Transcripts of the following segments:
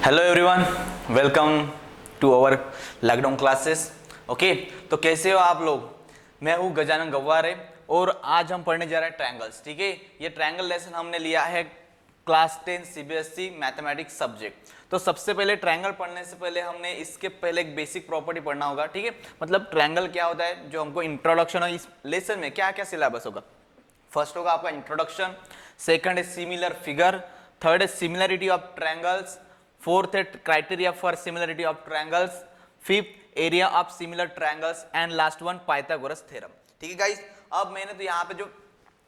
Hello everyone, welcome to our lockdown classes. Okay, तो कैसे हो आप लोग। मैं हूँ गजानन गव्वारे और आज हम पढ़ने जा रहे हैं ट्रायंगल्स। ठीक है, ये ट्रायंगल लेसन हमने लिया है क्लास 10 सीबीएसई मैथमेटिक्स सब्जेक्ट। तो सबसे पहले ट्रायंगल पढ़ने से पहले हमने इसके पहले एक बेसिक प्रॉपर्टी पढ़ना होगा। ठीक है, मतलब ट्रायंगल क्या होता है, जो हमको इंट्रोडक्शन और इस लेसन में क्या क्या सिलेबस होगा। फर्स्ट होगा आपका इंट्रोडक्शन, सेकंड है सिमिलर फिगर, थर्ड है सिमिलरिटी ऑफ ट्रायंगल्स, फोर्थ है criteria for similarity of triangles, fifth area of similar triangles and last one Pythagoras theorem. ठीक है गाइस, अब मैंने तो यहाँ पे जो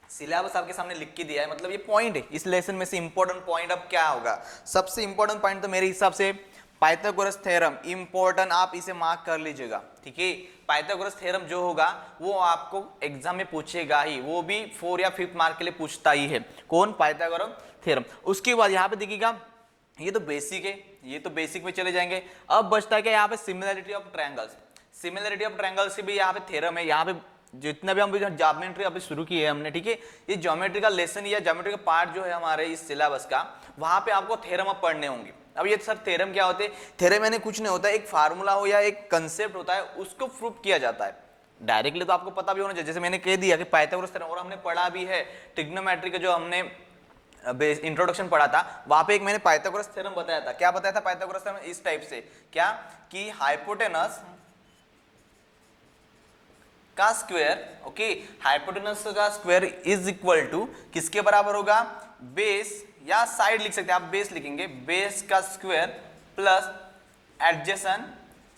सिलेबस आपके सामने लिख के दिया है, मतलब ये पॉइंट है इस लेसन में से इंपॉर्टेंट पॉइंट अब क्या होगा। सबसे इंपॉर्टेंट पॉइंट तो मेरे हिसाब से पाइथागोरस थ्योरम इंपॉर्टेंट, आप इसे मार्क कर लीजिएगा। ठीक है, पाइथागोरस थ्योरम जो होगा वो आपको एग्जाम में पूछेगा ही, वो भी 4 या 5 मार्क के लिए पूछता ही है। कौन? Pythagoras theorem. उसके बाद यहाँ पे देखिएगा, ये तो बेसिक है, ये तो बेसिक में चले जाएंगे। अब बचता है क्या यहाँ पे similarity of triangles. Similarity of triangles से भी यहाँ पे थ्योरम है। यहाँ पे जितना भी हम ज्योमेट्री अभी शुरू की है हमने, ठीक है, ये ज्योमेट्री का लेसन या ज्योमेट्री का पार्ट जो है हमारे इस सिलेबस का, वहां पे आपको थ्योरम अब पढ़ने होंगे। अब ये सर थ्योरम क्या होते हैं? थ्योरम यानी कुछ नहीं होता, एक फार्मूला हो या एक कंसेप्ट होता है, उसको प्रूफ किया जाता है। डायरेक्टली तो आपको पता भी होना चाहिए, जैसे मैंने कह दिया कि पाइथागोरस थ्योरम, और हमने पढ़ा भी है ट्रिग्नोमेट्री का जो हमने इंट्रोडक्शन पढ़ा था, वहां पे एक मैंने पाइथागोरस थ्योरम बताया था। क्या बताया था पाइथागोरस थ्योरम? इस टाइप से, क्या कि हाइपोटेनस का स्क्वायर, ओके, हाइपोटेनस का स्क्वायर इज इक्वल टू किसके बराबर होगा? बेस, या साइड लिख सकते हैं आप, बेस लिखेंगे, बेस का स्क्वायर प्लस एडजेसेंट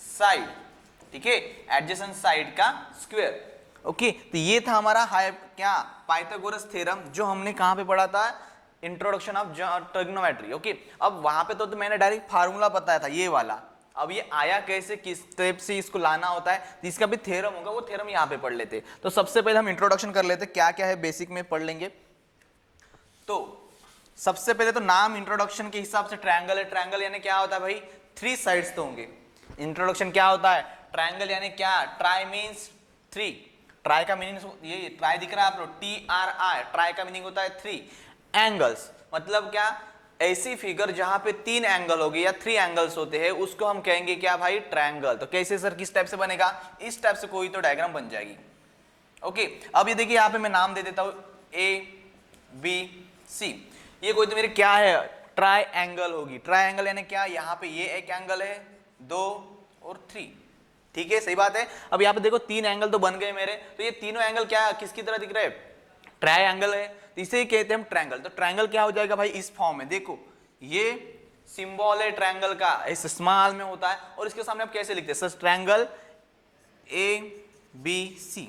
साइड। ठीक है, एडजेसेंट साइड का स्क्वायर। ओके, तो ये था हमारा क्या पाइथागोरस थ्योरम, जो हमने कहां पे पढ़ा था? Introduction of trigonometry. ओके, अब वहां पे तो मैंने डायरेक्ट फार्मूला बताया था ये वाला। अब ये आया कैसे, किस स्टेप से इसको लाना होता है, तो इसका भी थ्योरम होगा, वो थ्योरम यहाँ पे पढ़ लेते। तो सबसे पहले हम इंट्रोडक्शन कर लेते, क्या क्या है बेसिक में पढ़ लेंगे। तो सबसे पहले तो नाम इंट्रोडक्शन के हिसाब से ट्रायंगल है। ट्रायंगल यानी क्या होता है भाई? 3 साइड्स तो होंगे। इंट्रोडक्शन क्या होता है? ट्रायंगल यानी क्या? Try means 3। ट्राई का मीनिंग ये ट्राई दिख रहा है आप लोग, TRI, ट्राई का मीनिंग होता है 3। एंगल्स मतलब क्या? ऐसी फिगर जहां पे 3 एंगल होगी या 3 एंगल्स होते हैं, उसको हम कहेंगे क्या भाई? ट्रायंगल। तो कैसे सर, किस टाइप से बनेगा? इस टाइप से कोई तो डायग्राम बन जाएगी। ओके, अब ये देखिए यहाँ पे मैं नाम दे देता हूं ABC। ये कोई तो मेरे क्या है? ट्राई एंगल होगी। ट्राई एंगल यानी क्या? यहाँ पे ये एक एंगल है, 2 और 3। ठीक है, सही बात है। अब यहाँ पे देखो 3 एंगल तो बन गए मेरे, तो ये तीनों एंगल क्या किसकी तरह दिख रहे हैं? ट्राई एंगल है, तो इसे ही कहते हैं हम ट्रायंगल। तो ट्रायंगल क्या हो जाएगा भाई? इस फॉर्म में देखो, ये सिंबल है ट्रायंगल का, इस स्मॉल में होता है, और इसके सामने आप कैसे लिखते हैं? Sir triangle ABC।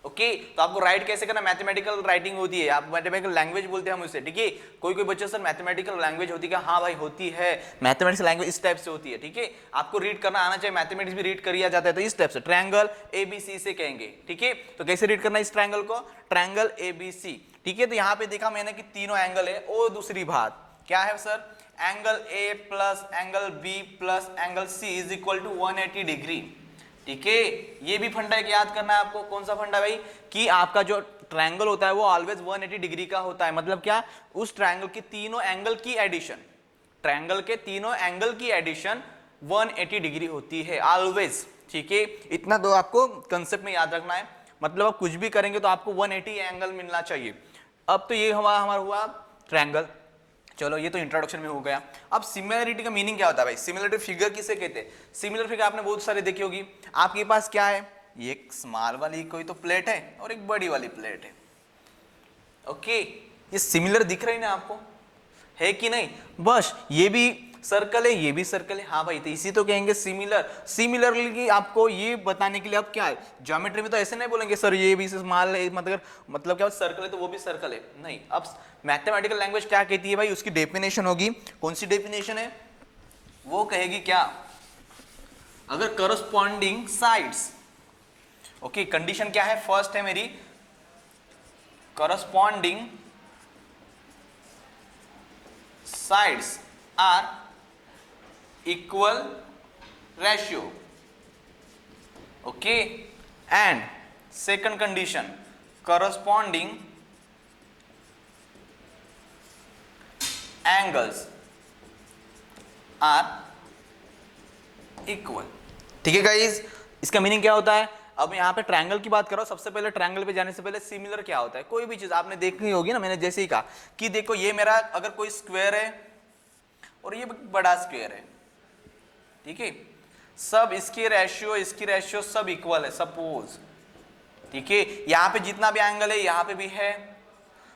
ओके, तो आपको राइट कैसे करना? मैथमेटिकल राइटिंग होती है, आप मैथमेटिकल लैंग्वेज बोलते हैं हम उसे। ठीक है, कोई कोई बच्चे सर मैथमेटिकल लैंग्वेज होती है, हाँ भाई होती है, मैथमेटिक्स लैंग्वेज इस टाइप से होती है। ठीक है, आपको रीड करना आना चाहिए, मैथमेटिक्स भी रीड किया जाता है, तो इस टाइप से ट्रायंगल ABC से कहेंगे। ठीक है, तो कैसे रीड करना इस ट्रायंगल को? Triangle ABC। ठीक है, तो यहाँ पे देखा मैंने कि तीनों एंगल है, और दूसरी बात क्या है sir? Angle A plus angle B plus angle C is equal to 180 degree. ठीक है, ये भी फंडा है कि याद करना है आपको। कौन सा फंडा भाई? कि आपका जो ट्रायंगल होता है वो ऑलवेज 180 डिग्री का होता है। मतलब क्या? उस ट्रायंगल के तीनों एंगल की एडिशन, ट्रायंगल के तीनों एंगल की एडिशन 180 डिग्री होती है ऑलवेज। ठीक है, इतना दो आपको कंसेप्ट में याद रखना है। मतलब आप कुछ भी करेंगे तो आपको 180 एंगल मिलना चाहिए। अब तो ये हमारा हुआ ट्रायंगल। चलो, ये तो इंट्रोडक्शन में हो गया। अब सिमिलरिटी का मीनिंग क्या होता है भाई? सिमिलरिटी फिगर किसे कहते हैं? सिमिलर फिगर आपने बहुत सारे देखी होगी। आपके पास क्या है? ये एक स्मॉल वाली कोई तो प्लेट है और एक बड़ी वाली प्लेट है। ओके, ये सिमिलर दिख रही ना आपको, है कि नहीं? बस ये भी सर्कल है, ये भी सर्कल है, हाँ भाई, तो इसी तो कहेंगे सिमिलर। सिमिलरली आपको ये बताने के लिए अब क्या है, ज्योमेट्री में तो ऐसे नहीं बोलेंगे सर ये भी स्मॉल है, मतलब क्या सर्कल है तो वो भी सर्कल है, नहीं। अब मैथमेटिकल लैंग्वेज क्या कहती है भाई? उसकी डेफिनेशन होगी। कौन सी डेफिनेशन है? वो कहेगी क्या? अगर करस्पॉन्डिंग साइड्स, ओके, कंडीशन क्या है? फर्स्ट है मेरी corresponding sides are equal ratio, okay, and second condition, corresponding angles are equal. ठीक है गाइस, इसका मीनिंग क्या होता है? अब यहाँ पे ट्रायंगल की बात करो, सबसे पहले ट्रायंगल पे जाने से पहले सिमिलर क्या होता है? कोई भी चीज आपने देखनी होगी ना, मैंने जैसे ही कहा कि देखो ये मेरा अगर कोई स्क्वायर है और ये बड़ा स्क्वायर है, ठीक है, सब इसकी रेशियो सब इक्वल है सपोज, ठीक है, यहाँ पे जितना भी एंगल है यहाँ पे भी है,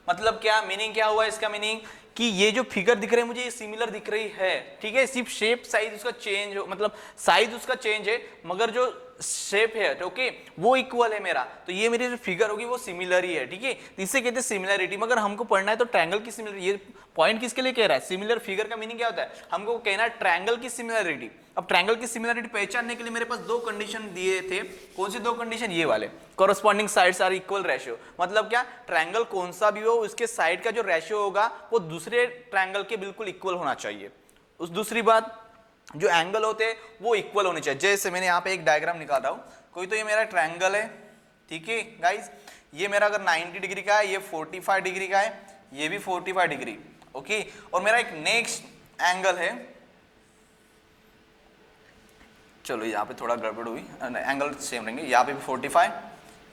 मतलब क्या मीनिंग क्या हुआ इसका? मीनिंग कि ये जो फिगर दिख रहे हैं मुझे ये सिमिलर दिख रही है, ठीक है, सिर्फ शेप साइज उसका चेंज हो, मतलब साइज उसका चेंज है मगर जो शेप है ओके वो इक्वल है मेरा, तो ये मेरी जो फिगर होगी वो सिमिलर ही है, ठीक है, इसे कहते हैं सिमिलरिटी। मगर हमको पढ़ना है तो ट्रायंगल की सिमिलर, ये पॉइंट किसके लिए कह रहा है? सिमिलर फिगर का मीनिंग क्या होता है? हमको कहना है ट्रायंगल की सिमिलरिटी। अब ट्रायंगल की सिमिलरिटी पहचानने के लिए मेरे पास दो कंडीशन दिए थे, कौन सी दो कंडीशन? ये वाले, corresponding sides are equal ratio, मतलब क्या? ट्रायंगल कौन सा भी हो उसके साइड का जो रेशियो होगा वो दूसरे ट्रायंगल के बिल्कुल इक्वल होना चाहिए। उस दूसरी बात, जो एंगल होते हैं वो इक्वल होने चाहिए। जैसे मैंने यहाँ पे एक डायग्राम निकाल रहा हूँ, कोई तो ये मेरा ट्रायंगल है, ठीक है गाइस, ये मेरा अगर 90 डिग्री का है, ये 45 डिग्री का है, ये भी 45 डिग्री, ओके, और मेरा एक नेक्स्ट एंगल है, चलो यहाँ पे थोड़ा गड़बड़ हुई, एंगल सेम रहेंगे, यहाँ पे भी 45,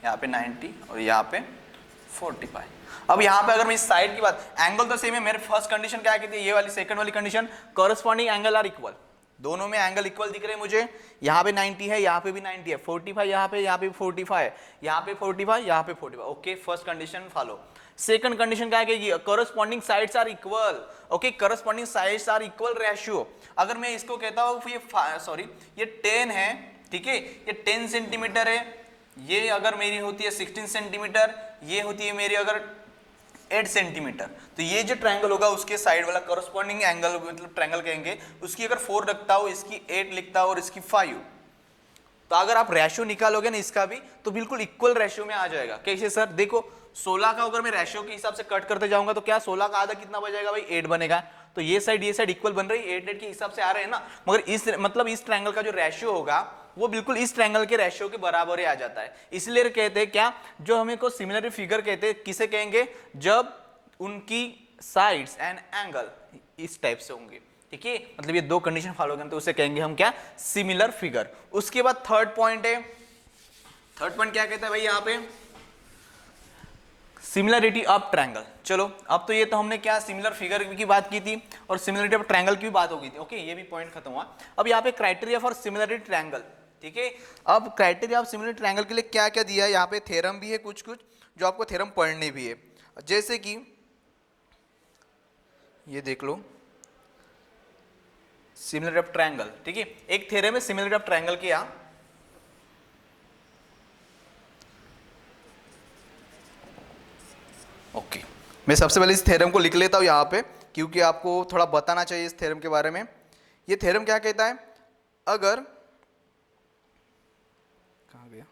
यहाँ पे 90 और यहाँ पे 45। अब यहाँ पे अगर मैं इस साइड की बात, एंगल तो सेम है, मेरे फर्स्ट कंडीशन क्या कहती है? ये वाली सेकंड वाली condition, corresponding angle are equal, दोनों में एंगल इक्वल दिख रहे हैं मुझे, यहाँ पे 90 है, यहाँ पे भी 90 है, 45 यहाँ पे 45 है, यहाँ पे 45, यहाँ पे 45, okay, first condition follow. Second condition क्या है? Corresponding sides are equal, okay, corresponding sides are equal ratio. अगर मैं इसको कहता हूँ ये 10 है, ठीक है, ये 10 सेंटीमीटर है, ये अगर मेरी होती है 16 सेंटीमीटर, ये होती है मेरी अगर 8 सेंटीमीटर, तो ये जो ट्रायंगल होगा उसके साइड वाला कॉरस्पॉन्डिंग एंगल, मतलब ट्रायंगल कहेंगे, उसकी अगर 4 रखता हो, इसकी 8 लिखता हो और इसकी 5, तो अगर आप रेशियो निकालोगे ना इसका भी, तो बिल्कुल इक्वल रेशियो में आ जाएगा। कैसे सर? देखो 16 का अगर मैं रेशियो के हिसाब से कट करते जाऊंगा तो क्या 16 का आधा कितना बचेगा भाई? 8 बनेगा, तो ये साइड इक्वल बन रही है, 8 के हिसाब से आ रहे हैं ना, मगर इस ट्रायंगल का जो रेशियो होगा वो बिल्कुल इस ट्रायंगल के रेशियो के बराबर ही आ जाता है। इसलिए कहते हैं क्या, जो हमें को सिमिलर फिगर कहते हैं, किसे कहेंगे? जब उनकी साइड्स एंड एंगल इस टाइप से होंगे, ठीक है, मतलब ये दो कंडीशन फॉलो करें तो उसे कहेंगे हम क्या? Similar figure. उसके बाद थर्ड पॉइंट है, थर्ड पॉइंट क्या कहता है भाई यहाँ पे? Similarity of triangle. चलो अब तो ये तो हमने क्या सिमिलर फिगर की बात की थी और सिमिलरिटी ऑफ ट्रायंगल की भी बात हो गई थी, ओके, ये भी पॉइंट खत्म हुआ। अब यहाँ पे क्राइटेरिया फॉर सिमिलरिटी ट्रायंगल, ठीक है, अब क्राइटेरिया ऑफ सिमिलरिटी ट्रायंगल के लिए क्या क्या दिया है? यहाँ पे थ्योरम भी है कुछ कुछ जो आपको थ्योरम पढ़ने भी है, जैसे कि ये देख लो सिमिलरिटी ऑफ ट्रायंगल, ठीक है, एक थ्योरम है सिमिलरिटी ऑफ ट्रायंगल के यहाँ, ओके, मैं सबसे पहले इस थ्योरम को लिख लेता हूँ यहाँ पे क्योंकि आपको थोड़ा बताना चाहिए इस थ्योरम के बारे में। ये थ्योरम क्या कहता है? अगर कहाँ गया,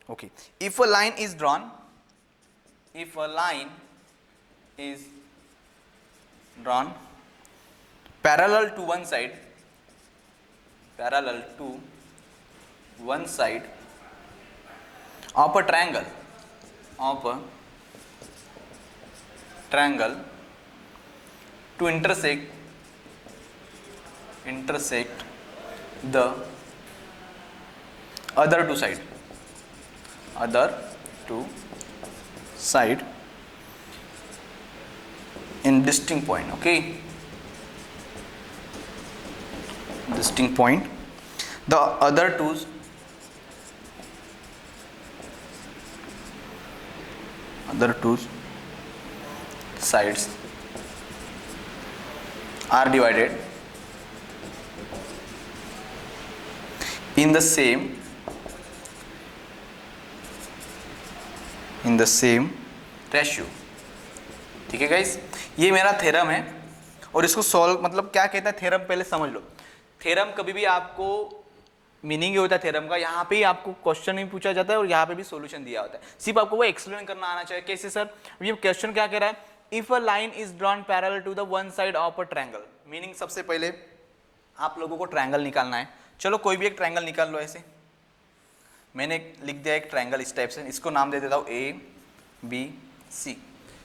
okay, if a line is drawn, if a line is drawn parallel to one side, parallel to one side of a triangle, of a triangle to intersect the other two side in distinct point, okay, distinct point, the other two sides are divided in the same ratio. ठीक है guys, ये मेरा theorem है और इसको solve मतलब क्या कहता है थ्योरम पहले समझ लो। थ्योरम कभी भी आपको मीनिंग ये होता है थ्योरम का, यहाँ पे ही आपको क्वेश्चन ही पूछा जाता है और यहाँ पे भी सॉल्यूशन दिया होता है, सिर्फ आपको वो एक्सप्लेन करना आना चाहिए। कैसे सर? ये क्वेश्चन क्या कह रहा है? If a line is drawn parallel to the one side of a triangle, meaning सबसे पहले आप लोगों को ट्रायंगल निकालना है। चलो कोई भी एक ट्रायंगल निकाल लो, ऐसे मैंने लिख दिया एक ट्रायंगल इस टाइप से, इसको नाम दे देता हूँ ए बी सी,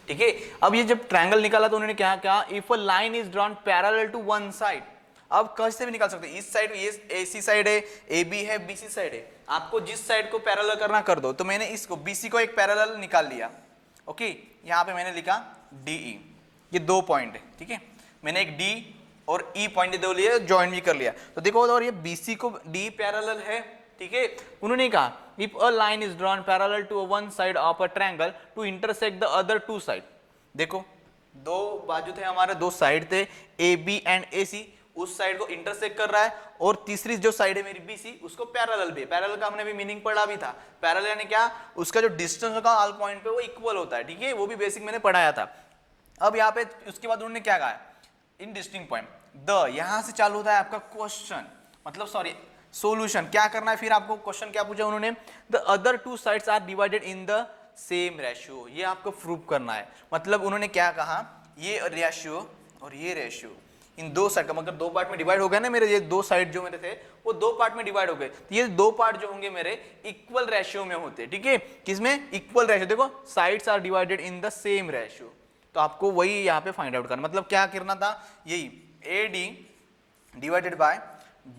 ठीक है। अब ये जब ट्रायंगल निकाला तो उन्होंने क्या कहा? If a line is drawn parallel to one side, अब कैसे भी निकाल सकते हैं, इस साइड ये AC साइड है, AB है, BC साइड है, आपको जिस साइड को पैरेलल करना कर दो। तो मैंने इसको BC को एक पैरेलल निकाल लिया। ओके, यहाँ पे मैंने लिखा DE, ये 2 पॉइंट है, ठीक है। मैंने एक D और E पॉइंट दे लिया, ज्वाइन भी कर लिया। तो देखो, और ये BC को D पैरेलल है, ठीक है। उन्होंने कहा if a line is drawn parallel to one side of a triangle to intersect the other two side. देखो, दो बाजू थे हमारे, दो साइड थे AB एंड AC, उस साइड को इंटरसेक्ट कर रहा है, और तीसरी जो साइड है मेरी BC उसको पैरेलल भी। पैरेलल का हमने भी मीनिंग पढ़ा भी था। पैरेलल यानी क्या, उसका जो डिस्टेंस होगा ऑल पॉइंट पे वो इक्वल होता है, ठीक है, वो भी बेसिक मैंने पढ़ाया था। अब यहाँ पे उसके बाद उन्होंने क्या कहा, इन डिस्टिंक्ट पॉइंट द, यहां से चालू होता है आपका क्वेश्चन, मतलब सॉरी सॉल्यूशन। क्या करना है फिर आपको, क्वेश्चन क्या पूछा उन्होंने, the other two sides are divided in the same ratio, ये आपको प्रूव करना है। मतलब उन्होंने क्या कहा, ये रेशियो और ये रेशियो इन दो साइड का मतलब 2 पार्ट में डिवाइड हो गया ना मेरे, ये 2 साइड जो मेरे थे वो 2 पार्ट में डिवाइड हो गए। तो ये 2 पार्ट जो होंगे मेरे इक्वल रेशियो में होते, ठीक है। किसमें, इक्वल रेशियो। देखो, sides are divided in the same ratio, तो आपको वही यहाँ पे फाइंड आउट करना। मतलब क्या करना था, यही AD divided by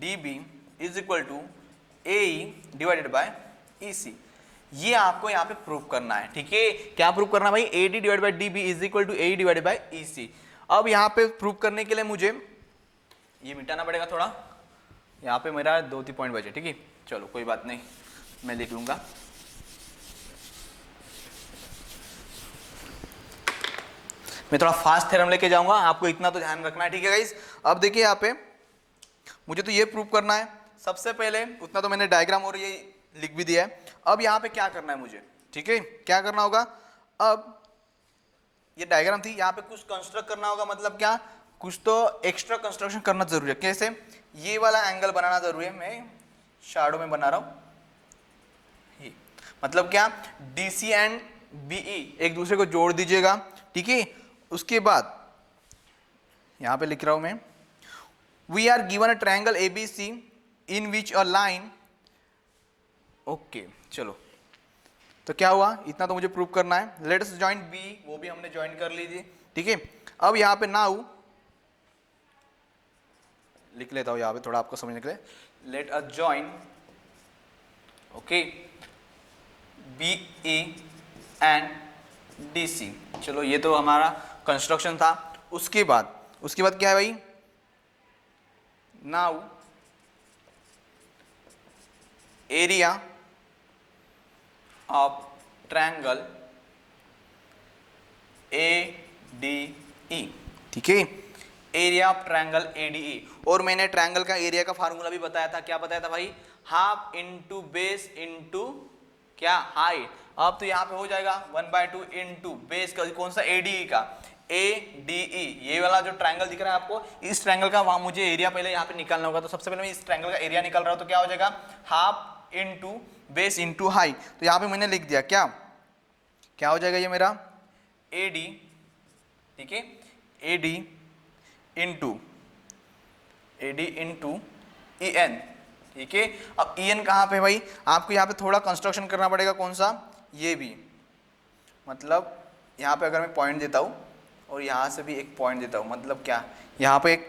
DB is equal to AE divided by EC, ये आपको यहाँ पे प्रूव करना है, ठीक है। क्या प्रूव करना भाई, AD divided by DB is equal to AE divided by EC। अब यहाँ पे प्रूव करने के लिए मुझे ये मिटाना पड़ेगा थोड़ा, यहाँ पे मेरा 2-3 पॉइंट बचे, ठीक है। चलो कोई बात नहीं, मैं लिख लूंगा। मैं थोड़ा फास्ट थ्योरम लेके जाऊंगा, आपको इतना तो ध्यान रखना है, ठीक है गाइस। अब देखिए यहाँ पे मुझे तो ये प्रूव करना है। सबसे पहले उतना तो मैंने डायग्राम और ये लिख भी दिया है। अब यहाँ पे क्या करना है मुझे, ठीक है, क्या करना होगा, अब ये डायग्राम थी, यहाँ पे कुछ कंस्ट्रक्ट करना होगा। मतलब क्या, कुछ तो एक्स्ट्रा कंस्ट्रक्शन करना जरूरी है। कैसे, ये वाला एंगल बनाना जरूरी है, मैं शैडो में बना रहा हूँ। ये मतलब क्या, DC एंड BE एक दूसरे को जोड़ दीजिएगा, ठीक है। उसके बाद यहाँ पे लिख रहा हूँ मैं, we are given a triangle ABC in which a line, okay चलो, तो क्या हुआ, इतना तो मुझे प्रूव करना है। लेट अस जॉइन B, वो भी हमने ज्वाइन कर लीजिए, ठीक है। अब यहाँ पे नाउ लिख लेता हूँ यहाँ पे थोड़ा आपको समझने के लिए, let us join, okay, BE and DC। चलो ये तो हमारा कंस्ट्रक्शन था। उसके बाद क्या है भाई, now area of triangle ADE, ठीक है, एरिया ऑफ ट्रायंगल ADE। और मैंने ट्रायंगल का एरिया का फार्मूला भी बताया था। क्या बताया था भाई, हाफ इंटू बेस इंटू क्या, हाइट। अब तो यहाँ पे हो जाएगा 1/2 इंटू बेस का, कौन सा, ADE का, ADE, ये वाला जो ट्रायंगल दिख रहा है आपको, इस ट्रायंगल का वहां मुझे एरिया पहले यहाँ पे निकालना होगा। तो सबसे पहले मैं इस ट्रायंगल का एरिया निकाल रहा हूँ। तो क्या हो जाएगा, half into base into height. तो यहाँ पे मैंने लिख दिया, क्या हो जाएगा ये मेरा AD, ठीक है, AD इंटू EN, ठीक है। अब EN कहाँ पे भाई, आपको यहाँ पे थोड़ा कंस्ट्रक्शन करना पड़ेगा। कौन सा, ये भी, मतलब यहाँ पे अगर मैं पॉइंट देता हूँ और यहाँ से भी एक पॉइंट देता हूँ, मतलब क्या, यहाँ पे एक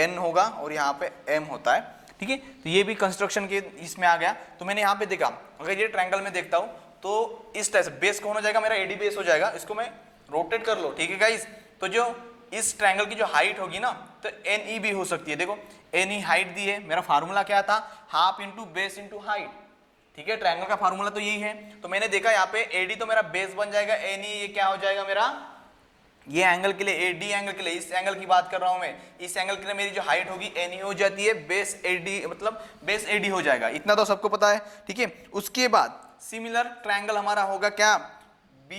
N होगा और यहाँ पे M होता है, ठीक है। तो ये भी कंस्ट्रक्शन के इसमें आ गया। तो मैंने यहाँ पे देखा, अगर ये ट्रायंगल में देखता हूँ तो इस टाइप से बेस कौन हो जाएगा, मेरा AD बेस हो जाएगा। इसको मैं रोटेट कर लो, ठीक है गाइस। तो जो इस ट्रायंगल की जो हाइट होगी ना, तो NE भी हो सकती है। देखो NE हाइट दी है, मेरा फार्मूला क्या था, half into base into height, ठीक है। ट्रायंगल का फार्मूला तो यही है। तो मैंने देखा यहाँ पे AD तो मेरा बेस बन जाएगा, NE ये क्या हो जाएगा मेरा, ये एंगल के लिए, AD एंगल के लिए, इस एंगल की बात कर रहा हूं मैं, इस एंगल के लिए मेरी जो हाइट होगी NE हो जाती है, बेस AD मतलब बेस AD हो जाएगा। इतना तो सबको पता है, ठीक है। उसके बाद सिमिलर ट्रायंगल हमारा होगा क्या, B,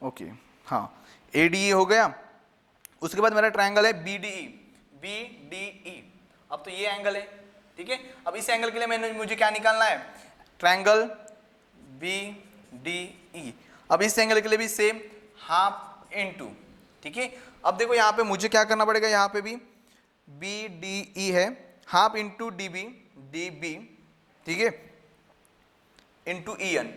ओके, हाँ, ADE हो गया। उसके बाद मेरा ट्रायंगल है BDE। अब तो ये एंगल है, ठीक है। अब इस एंगल के लिए मुझे क्या निकालना है, ट्रायंगल BDE। अब इस एंगल के लिए भी सेम, हाफ इंटू, ठीक है। अब देखो यहाँ पे मुझे क्या करना पड़ेगा, यहाँ पे भी BDE है, हाफ इंटू DB, ठीक है, इंटू EN,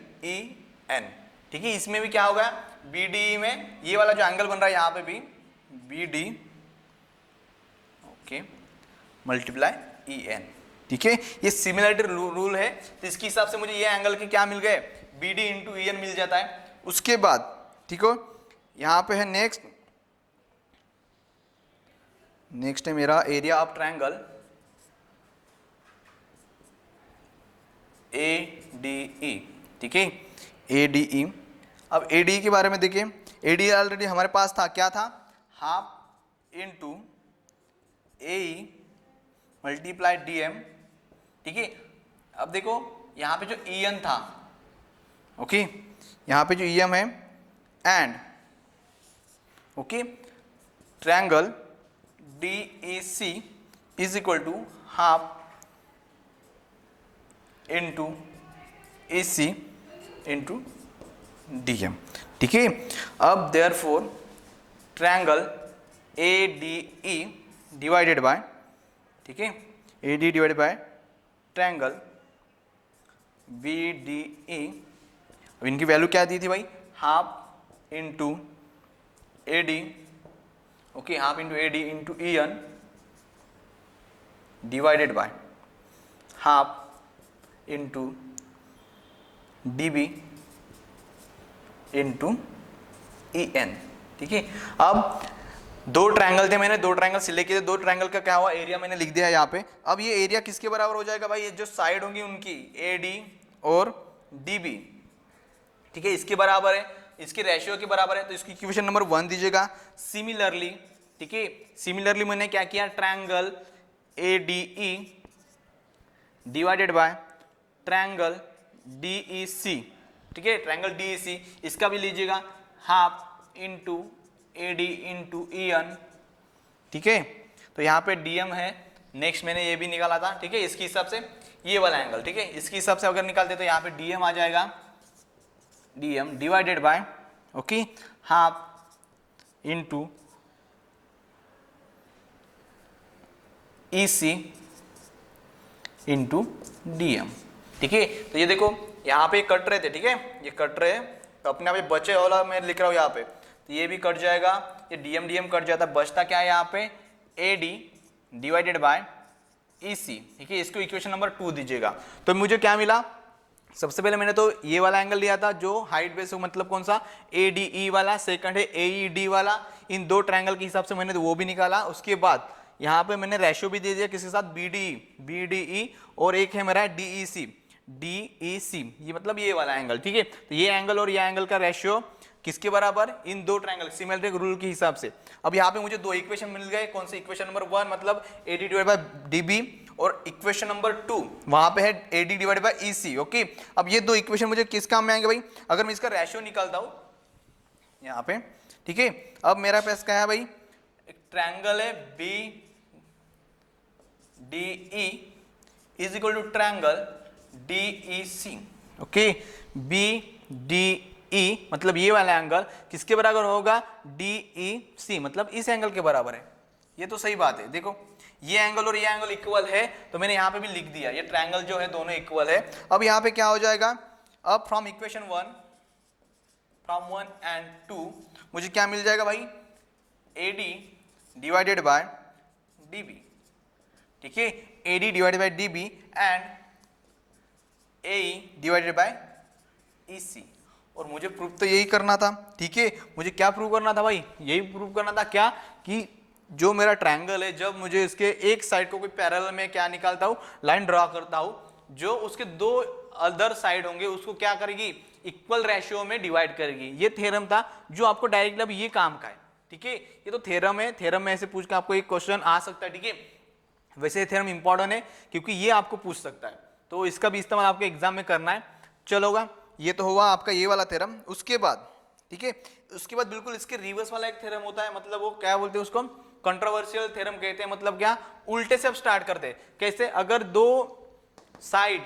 ठीक है। इसमें भी क्या होगा, BDE में ये वाला जो एंगल बन रहा है यहाँ पे भी BD, okay multiply E N, ठीक है। ये सिमिलरिटी रूल है, तो इसके हिसाब से मुझे ये एंगल के क्या मिल गए, B D into E N मिल जाता है। उसके बाद ठीक हो, यहाँ पे है नेक्स्ट है मेरा area of triangle A D ई, ठीक है, ए डी ई। अब ए डी के बारे में देखिए, ए डी ऑलरेडी हमारे पास था, क्या था, half into A multiply D M, ठीक है। अब देखो यहाँ पे जो ई एन था, ओके, यहाँ पे जो ई एम है, and okay triangle D A C is equal to half into A C into D M, ठीक है। अब therefore triangle A D E divided by, ठीक है, A D divided by triangle B D E, अब इनकी value क्या दी थी भाई, half into A D, okay, half into A D into E N divided by half into D B into E N, ठीक है। अब दो ट्रायंगल थे, मैंने दो ट्रायंगल सिलेक्ट किए, दो ट्रायंगल का क्या हुआ, एरिया मैंने लिख दिया है यहाँ पे। अब ये एरिया किसके बराबर हो जाएगा भाई, ये जो साइड होंगी उनकी ए डी और डी बी, ठीक है, इसके बराबर है, इसके रेशियो के बराबर है, तो इसकी इक्वेशन नंबर 1 दीजिएगा। सिमिलरली, ठीक है, सिमिलरली मैंने क्या किया, triangle A D E divided by triangle D E C, ठीक है, ट्रायंगल डी ई सी, इसका भी लीजिएगा half into A D into E N, ठीक है। तो यहाँ पे डी एम है, नेक्स्ट मैंने ये भी निकाला था, ठीक है, इसके हिसाब से ये वाला एंगल, ठीक है, इसके हिसाब से अगर निकालते तो यहाँ पे डी एम आ जाएगा, D M divided by, okay, half into E C into D M, ठीक है। तो ये देखो यहाँ पे कट रहे थे, ठीक है, ये कट रहे हैं, तो अपने आप ये बचे वाला मैं लिख रहा हूँ यहाँ पे, तो ये भी कट जाएगा, ये डीएम कट जाता है, बचता क्या है यहाँ पे, ए D divided by E C, ठीक है, इसको इक्वेशन नंबर 2 दीजिएगा। तो मुझे क्या मिला, सबसे पहले मैंने तो ये वाला एंगल लिया था जो हाइट बेस, मतलब कौन सा, ए डी ई वाला, सेकंड है ए ई डी वाला, इन दो ट्रायंगल के हिसाब से मैंने वो भी निकाला। उसके बाद यहाँ पे मैंने रेशियो भी दे दिया किसके साथ, बी डी ई, और एक है मेरा डी ई सी, ये मतलब ये वाला एंगल, ठीक है। तो ये एंगल और ये एंगल का रेशियो किसके बराबर, इन दो ट्रायंगल सिमेट्रिक रूल के हिसाब से। अब यहाँ पे मुझे दो इक्वेशन मिल गए, कौन से, इक्वेशन नंबर 1 मतलब A D divide by D B, और इक्वेशन नंबर 2 वहां पे है A D divide by E C, okay. अब ये दो इक्वेशन मुझे किस काम में आएंगे भाई, अगर मैं इसका रेशियो निकालता हूं यहाँ पे, ठीक है। अब मेरा पास क्या है भाई, एक ट्रायंगल है B D E is equal to triangle D E C, okay, B D E मतलब ये वाला एंगल किसके बराबर होगा, डी ई सी, मतलब इस एंगल के बराबर है। ये तो सही बात है, देखो ये एंगल और ये एंगल इक्वल है, तो मैंने यहाँ पे भी लिख दिया, ये ट्रायंगल जो है दोनों इक्वल है। अब यहाँ पे क्या हो जाएगा, अब फ्रॉम इक्वेशन 1 एंड 2 मुझे क्या मिल जाएगा भाई, A D divided by D B, ठीक है, A D divided by D B and A divided by E C. और मुझे प्रूफ तो यही करना था, ठीक है, मुझे क्या प्रूव करना था भाई, यही प्रूव करना था क्या, कि जो मेरा ट्रायंगल है, जब मुझे इसके एक साइड को कोई पैरेलल में क्या निकालता हूँ, लाइन ड्रॉ करता हूँ, जो उसके दो अदर साइड होंगे उसको क्या करेगी, इक्वल रेशियो में डिवाइड करेगी। ये थ्योरम था जो आपको डायरेक्टली अब ये काम का है, ठीक है, ये तो थ्योरम है, थ्योरम में ऐसे पूछ के आपको एक क्वेश्चन आ सकता है, ठीक है। वैसे थ्योरम इंपॉर्टेंट है क्योंकि ये आपको पूछ सकता है, तो इसका भी इस्तेमाल आपको एग्जाम में करना है। चलोगा, ये तो हुआ आपका ये वाला थ्योरम। उसके बाद, ठीक है, उसके बाद बिल्कुल इसके रिवर्स वाला एक थ्योरम होता है, मतलब वो क्या बोलते हैं उसको, कंट्रोवर्शियल थ्योरम कहते हैं। मतलब क्या, उल्टे से अब स्टार्ट करते हैं, कैसे, अगर दो साइड,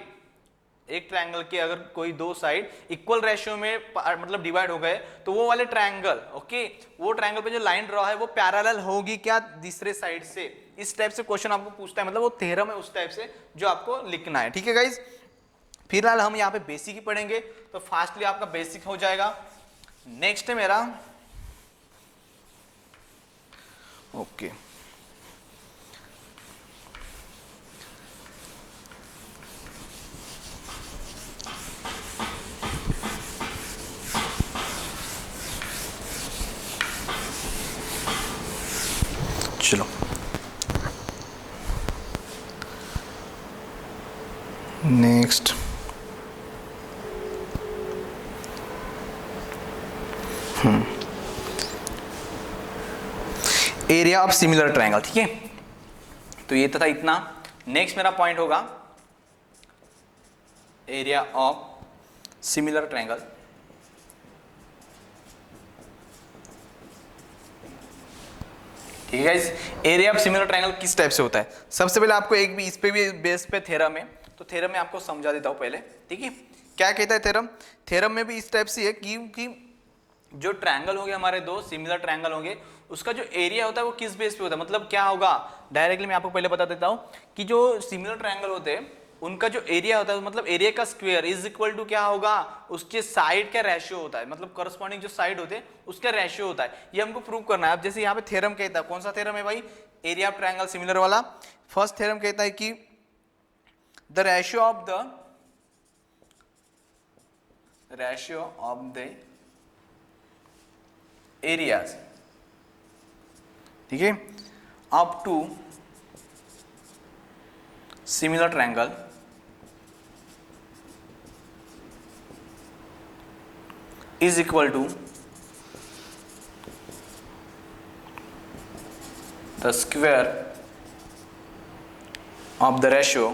एक ट्रायंगल के अगर कोई दो साइड इक्वल रेशियो में मतलब डिवाइड हो गए, तो वो वाले ट्रायंगल, ओके, वो ट्रायंगल पे जो लाइन ड्रॉ है वो पैरेलल होगी क्या, दूसरे साइड से। इस टाइप से क्वेश्चन आपको पूछता है, मतलब वो थ्योरम है उस टाइप से जो आपको लिखना है, ठीक है गाइज। फिलहाल हम यहाँ पे बेसिक ही पढ़ेंगे, तो फास्टली आपका बेसिक हो जाएगा। नेक्स्ट है मेरा, ओके, चलो next, area of similar triangle. ठीक है, तो ये था इतना। नेक्स्ट मेरा पॉइंट होगा एरिया ऑफ सिमिलर ट्रायंगल। ठीक है guys, area of similar triangle किस टाइप से होता है? सबसे पहले आपको एक भी इस पे भी बेस पे थ्योरम है, तो थ्योरम में आपको समझा देता हूं पहले। ठीक है, क्या कहता है थ्योरम? थ्योरम में भी इस टाइप से है कि जो ट्रायंगल होंगे हमारे दो सिमिलर ट्रायंगल होंगे, उसका जो एरिया होता है वो किस बेस पे होता है, मतलब क्या होगा, डायरेक्टली मैं आपको पहले बता देता हूं कि जो सिमिलर ट्रायंगल होते हैं उनका जो एरिया होता है, मतलब एरिया का स्क्वायर इज इक्वल टू क्या होगा, उसके साइड का रेशियो होता है, मतलब करस्पॉन्डिंग जो साइड होते हैं उसका रेशियो होता है। ये हमको प्रूव करना है। अब जैसे यहाँ पे थ्योरम कहता है, कौन सा थ्योरम है भाई? एरिया ऑफ ट्रायंगल सिमिलर वाला। फर्स्ट थ्योरम कहता है कि the ratio of the areas, ठीक है, up to similar triangle is equal to the square of the ratio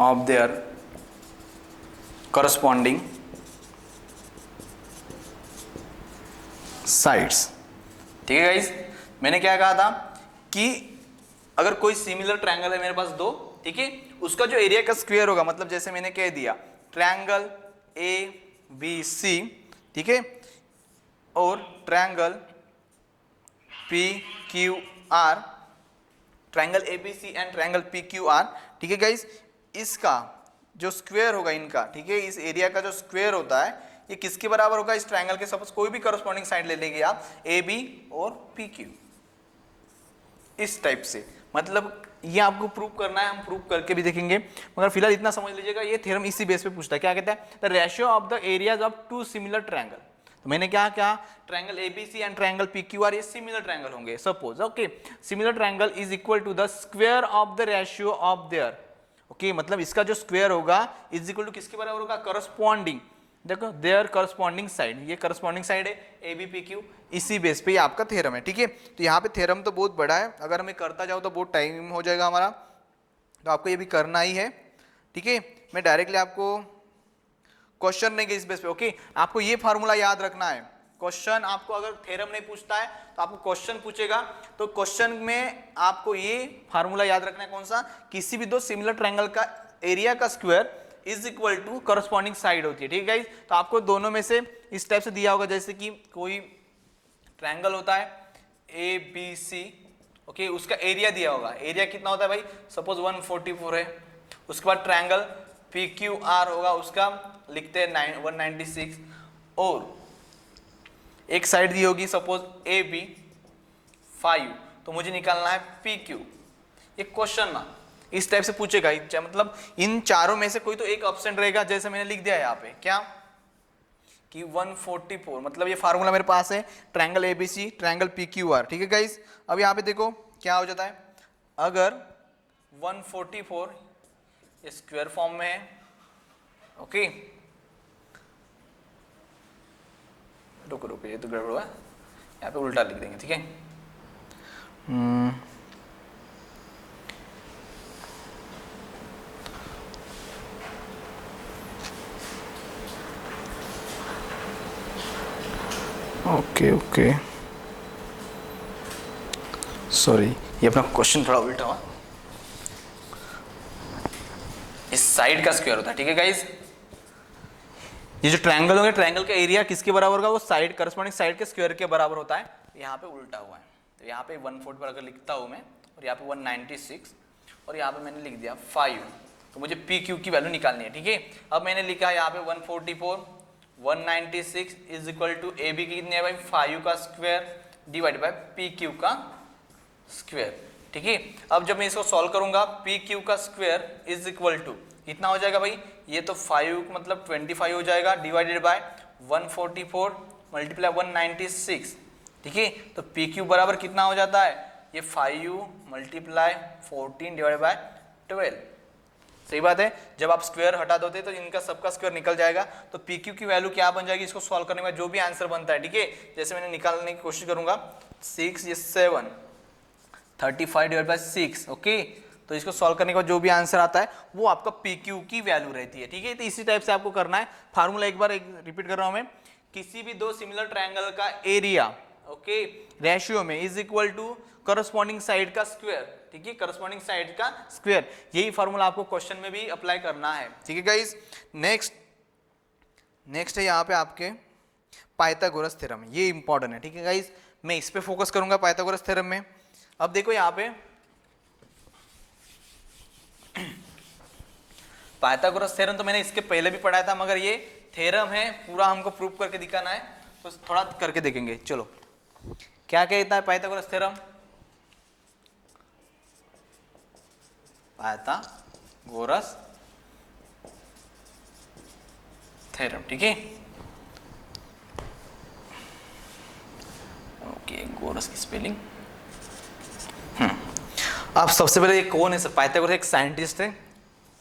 of their corresponding sides। ठीक है गाइस, मैंने क्या कहा था कि अगर कोई सिमिलर ट्रायंगल है मेरे पास दो, ठीक है, उसका जो एरिया का स्क्वायर होगा, मतलब जैसे मैंने कह दिया ट्रायंगल ए बी सी, ठीक है, और triangle P Q R, triangle A B C and triangle P Q R. ठीक है गाइस, इसका जो स्क्वायर होगा इनका, ठीक है, इस एरिया का जो स्क्वायर होता है ये किसके बराबर होगा? इस ट्रायंगल के, सपोज कोई भी करस्पॉन्डिंग साइड ले लेंगे आप, ए बी और पी क्यू, इस टाइप से। मतलब ये आपको प्रूव करना है, हम प्रूव करके भी देखेंगे, मगर फिलहाल इतना समझ लीजिएगा ये थ्योरम इसी बेस पे पूछता है। क्या कहता है? The ratio of the areas of two similar triangle. तो मैंने क्या क्या triangle ABC and triangle PQR ये सिमिलर ट्रायंगल होंगे, suppose. Okay, similar triangle is equal to the square of the ratio of their. Okay, मतलब इसका जो square होगा इज इक्वल टू किसके बराबर होगा? करस्पॉन्डिंग, देखो देयर करस्पॉन्डिंग साइड, ये करस्पॉन्डिंग साइड है ए बी पी क्यू, इसी बेस पे ये आपका थ्योरम है। ठीक है, तो यहाँ पे थ्योरम तो बहुत बड़ा है, अगर हमें करता जाओ तो बहुत टाइम हो जाएगा हमारा, तो आपको ये भी करना ही है। ठीक है, मैं डायरेक्टली आपको क्वेश्चन नहीं इस बेस पे। ओके, आपको ये फार्मूला याद रखना है। क्वेश्चन आपको अगर थ्योरम नहीं पूछता है तो आपको क्वेश्चन पूछेगा, तो क्वेश्चन में आपको ये फार्मूला याद रखना है। कौन सा? किसी भी दो सिमिलर ट्रायंगल का एरिया का square is equal to corresponding side होती है। ठीक है गाइस, तो आपको दोनों में से इस टाइप से दिया होगा, जैसे कि कोई ट्रायंगल होता है ए बी सी, ओके, उसका एरिया दिया होगा, एरिया कितना होता है भाई? सपोज 144 है। उसके बाद ट्रायंगल पी क्यू आर होगा, उसका लिखते हैं 196, और एक साइड दी होगी सपोज ए बी 5, तो मुझे निकालना है पी क्यू। एक क्वेश्चन ना इस टाइप से पूछेगा, मतलब इन चारों में से कोई तो एक ऑप्शन रहेगा, जैसे मैंने लिख दिया यहाँ पे क्या कि 144, मतलब ये फार्मूला मेरे पास है ट्रायंगल एबीसी ट्रायंगल पीक्यूआर। ठीक है गाइस, अब यहाँ पे देखो क्या हो जाता है, अगर 144 ये स्क्वायर फॉर्म में है, ओके, रुको रुको ये तो गड़बड़ हुआ, यहाँ पे उल्टा लिख देंगे। ठीक है, ओके ओके, सॉरी, ये अपना क्वेश्चन थोड़ा उल्टा हुआ, इस साइड का स्क्वायर होता है। ठीक है गाइस, ये जो ट्रायंगल होगा, ट्रायंगल का एरिया किसके बराबर होगा? वो साइड, करस्पॉन्डिंग साइड के स्क्वायर के बराबर होता है। यहाँ पे उल्टा हुआ है, तो यहाँ पे 140 पर अगर लिखता हूँ मैं, और यहाँ पे 196, और यहाँ पे मैंने लिख दिया 5, तो मुझे पी क्यू की वैल्यू निकालनी है। ठीक है, अब मैंने लिखा यहाँ पे 144 196 is equal to A B कितनी है भाई? 5 का square divide by P Q का स्क्वायर। ठीक है, अब जब मैं इसको सॉल्व करूंगा, पी क्यू का स्क्वायर इज इक्वल टू कितना हो जाएगा भाई? ये तो 5 मतलब 25 हो जाएगा, डिवाइडेड बाय 144 मल्टीप्लाई 196 ठीक है। तो पी क्यू बराबर कितना हो जाता है, ये 5u मल्टीप्लाई 14 डिवाइड बाय 12। सही बात है, जब आप स्क्वायर हटा दोते तो इनका सबका स्क्वायर निकल जाएगा, तो पी क्यू की वैल्यू क्या बन जाएगी, इसको सॉल्व करने में जो भी आंसर बनता है, ठीक है, जैसे मैंने निकालने की कोशिश करूंगा 6 ये 7 35 डिवाइड बाय 6, ओके। तो इसको सॉल्व करने के बाद जो भी आंसर आता है वो आपका पी क्यू की वैल्यू रहती है, ठीक है। तो इसी टाइप से आपको करना है। फार्मूला एक बार रिपीट कर रहा हूं मैं, किसी भी दो सिमिलर ट्रायंगल का एरिया, ओके, रेशियो में is equal to corresponding side का स्क्वायर, ठीक है, करस्पॉन्डिंग साइड का स्क्वायर। यही फार्मूला आपको क्वेश्चन में भी अप्लाई करना है, ठीक है गाइस। नेक्स्ट है यहाँ पे आपके पाइथागोरस थ्योरम, ये इंपॉर्टेंट है, ठीक है गाइस। मैं इस पे फोकस करूंगा पाइथागोरस थ्योरम में। अब देखो यहाँ पे पाइथागोरस थ्योरम तो मैंने इसके पहले भी पढ़ाया था, मगर ये थ्योरम है, पूरा हमको प्रूव करके दिखाना है, तो थोड़ा करके देखेंगे। चलो, क्या कहता है पाइथागोरस थ्योरम, पाइथागोरस थ्योरम, ठीक है। ओके, गोरस की स्पेलिंग। अब सबसे पहले ये कौन है सर, पाइथागोरस एक साइंटिस्ट है,